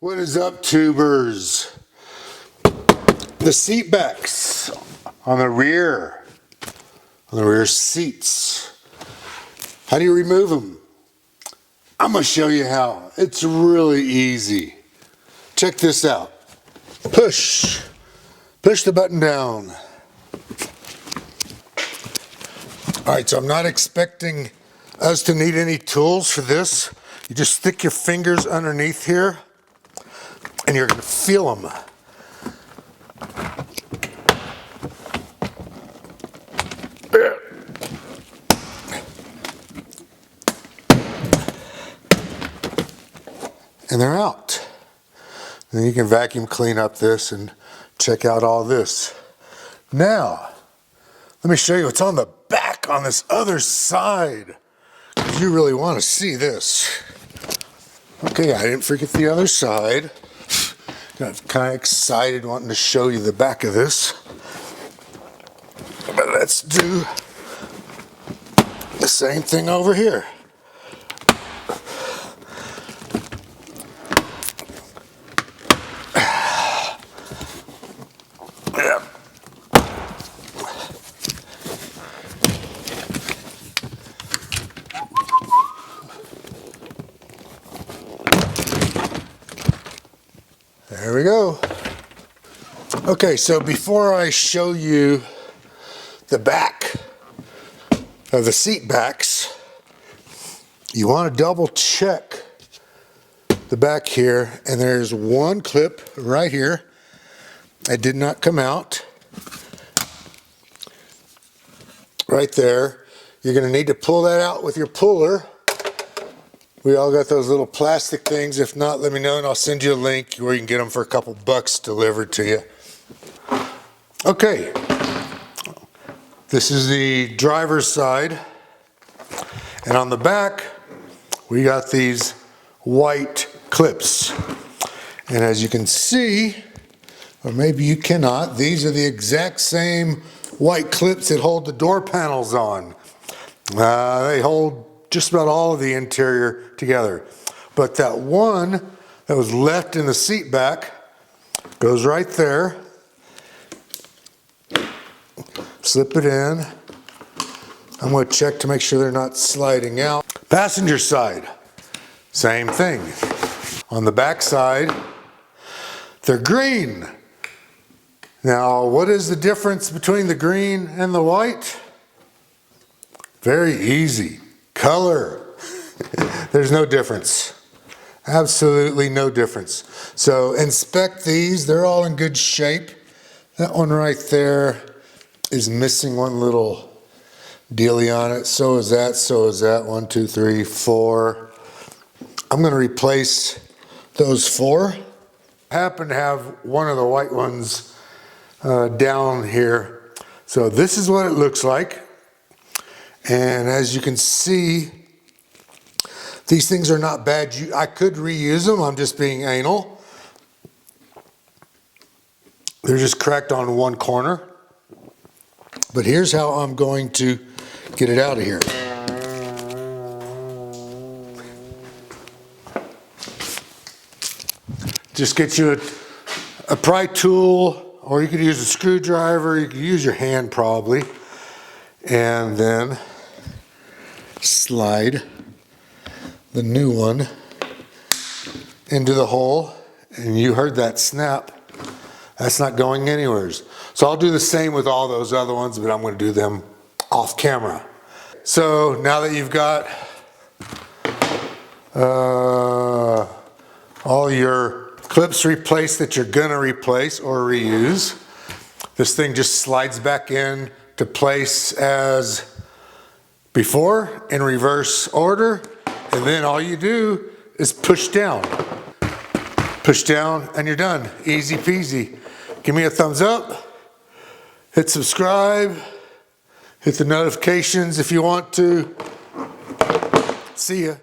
What is up, tubers? The seat backs on the rear seats. How do you remove them? I'm gonna show you how. It's really easy. Check this out. Push the button down. All right, so I'm not expecting us to need any tools for this. You just stick your fingers underneath here and you're gonna feel them. And they're out. Then you can vacuum clean up this and check out all this. Now, let me show you what's on the back on this other side. You really want to see this. Okay, I didn't forget the other side. Got kind of excited wanting to show you the back of this. But let's do the same thing over here. There we go. Okay, so before I show you the back of the seat backs, you want to double check the back here, and there's one clip right here that did not come out. Right there. You're going to need to pull that out with your puller. We all got those little plastic things. If not, let me know and I'll send you a link where you can get them for a couple bucks delivered to you. Okay, this is the driver's side. And on the back, we got these white clips. And as you can see, or maybe you cannot, these are the exact same white clips that hold the door panels on. They hold just about all of the interior together. But that one that was left in the seat back goes right there. Slip it in. I'm going to check to make sure they're not sliding out. Passenger side, same thing. On the back side, they're green. Now, what is the difference between the green and the white? Very easy. Color. There's no difference. Absolutely no difference. So inspect these. They're all in good shape. That one right there is missing one little dealie on it. So is that. So is that. 1, 2, 3, 4. I'm going to replace those 4. I happen to have one of the white ones down here. So this is what it looks like. And as you can see, these things are not bad. I could reuse them. I'm just being anal. They're just cracked on one corner. But here's how I'm going to get it out of here. Just get you a pry tool, or you could use a screwdriver. You could use your hand probably. And then slide the new one into the hole, and you heard that snap. That's not going anywhere. So I'll do the same with all those other ones, but I'm going to do them off camera. So now that you've got all your clips replaced that you're going to replace or reuse, this thing just slides back in to place as before in reverse order, and then all you do is push down and you're done. Easy peasy. Give me a thumbs up, hit subscribe, hit the notifications if you want to. See ya.